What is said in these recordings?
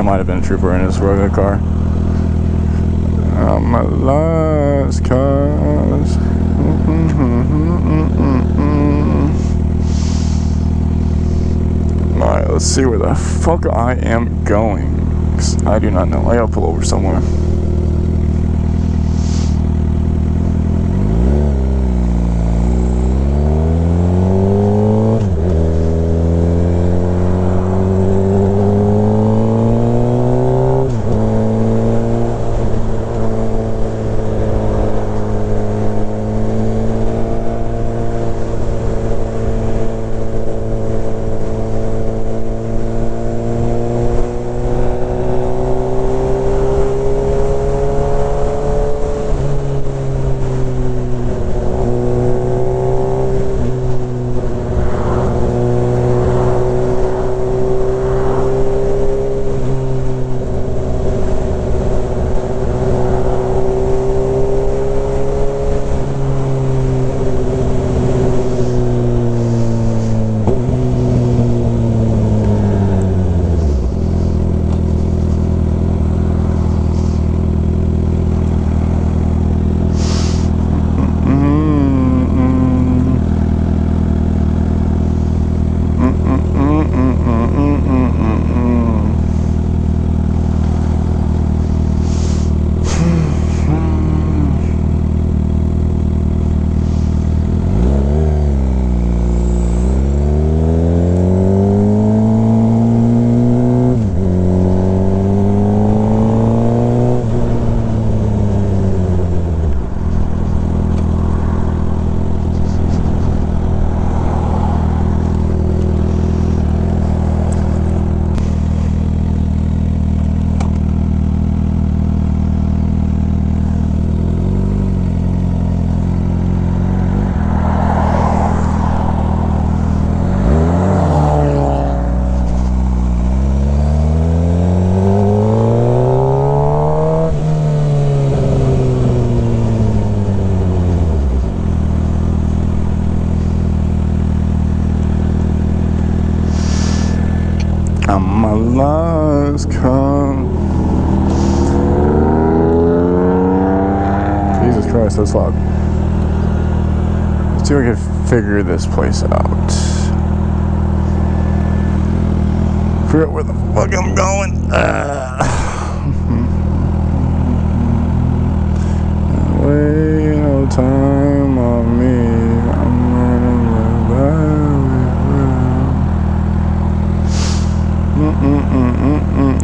might have been a trooper in his rugged car. My last cause. Alright, let's see where the fuck I am going. 'Cause I do not know. I gotta pull over somewhere. My last call. Jesus Christ, that's loud. Let's see if we can figure this place out. Figure out where the fuck I'm going. Wait no time on me. I'm running with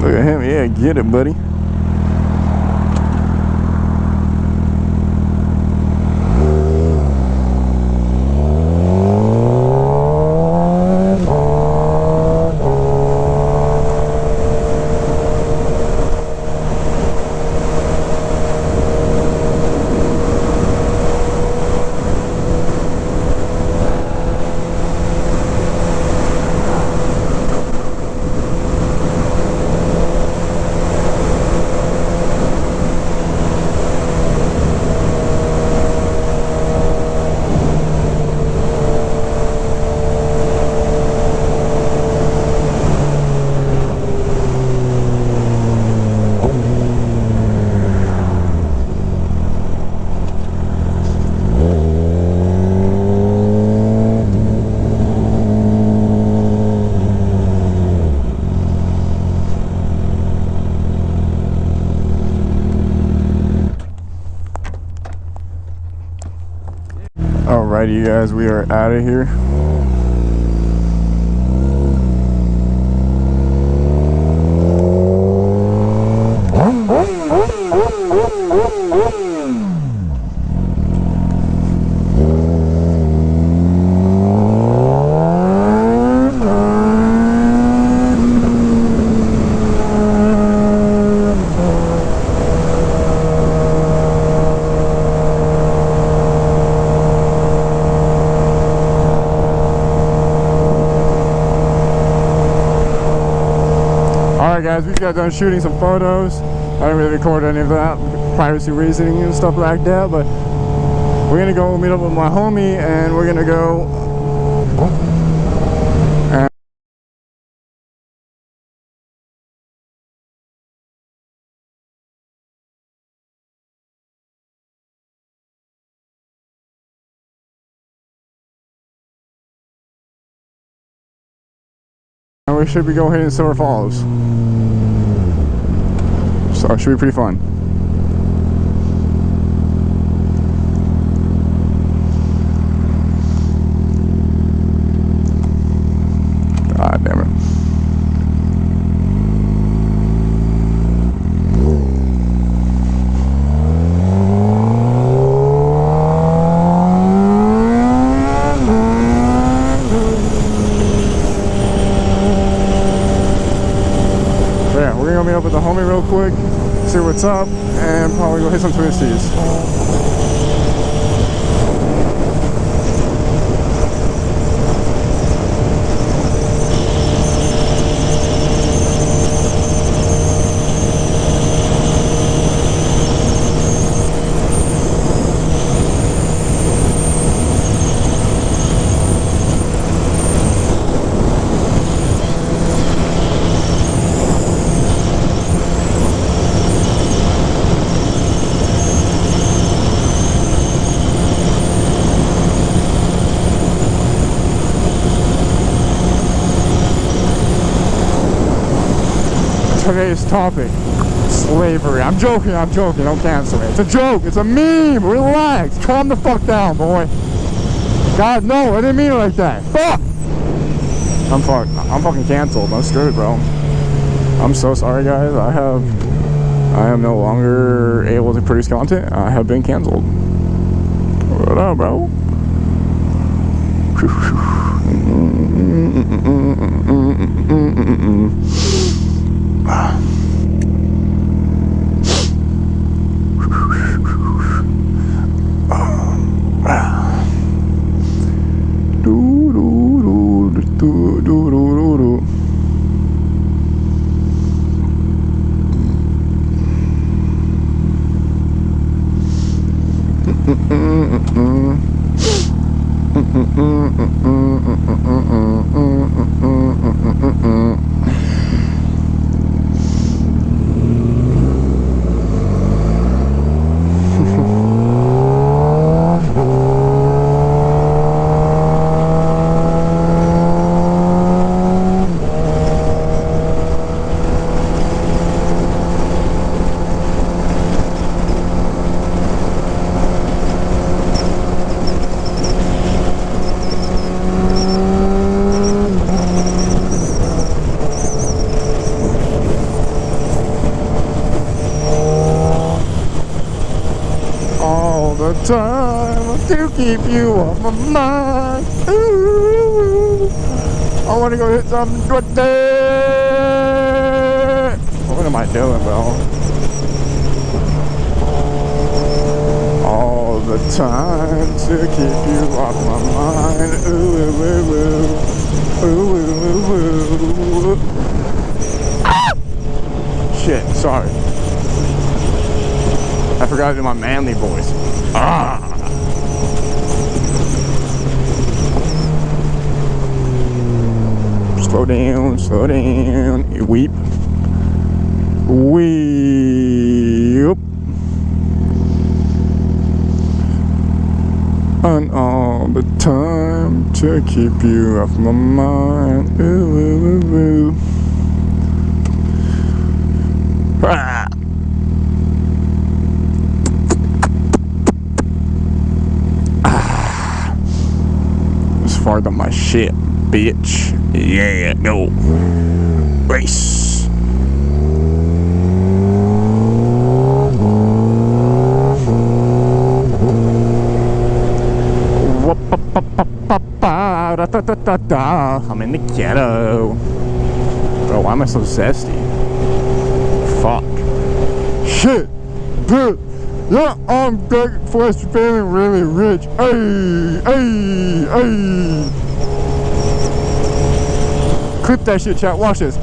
Look at him, yeah, get it, buddy. Alrighty, you guys, we are out of here. Alright guys, we got done shooting some photos. I didn't really record any of that, privacy reasoning and stuff like that, but we're gonna go meet up with my homie and we're gonna go we should be going hitting Silver Falls. So it should be pretty fun. God damn it. Meet up with the homie real quick, see what's up, and probably go hit some twisties. Today's topic, slavery. I'm joking, don't cancel it. It's a joke, it's a meme, relax, calm the fuck down, boy. God, no, I didn't mean it like that. Fuck! I'm fucking canceled, I'm screwed, bro. I'm so sorry, guys. I am no longer able to produce content. I have been canceled. What up, bro? Time to keep you off my mind. Ooh, I wanna go hit some twisties. What am I doing, bro? All the time to keep you off my mind. Ooh, ooh, ooh, ooh, ooh, ooh, ooh. Ah! Shit, sorry. I forgot to do my manly voice. Ah! Slow down, you weep. Weep. And all the time to keep you off my mind. Ooh, ooh, ooh, ooh. Ah! Fart on my shit, bitch. Yeah, go. Race. I'm in the ghetto. Bro, why am I so zesty? Fuck. Shit. Dude. Yeah, I'm back for feeling really rich. Hey, hey, hey. Clip that shit, chat. Watch this.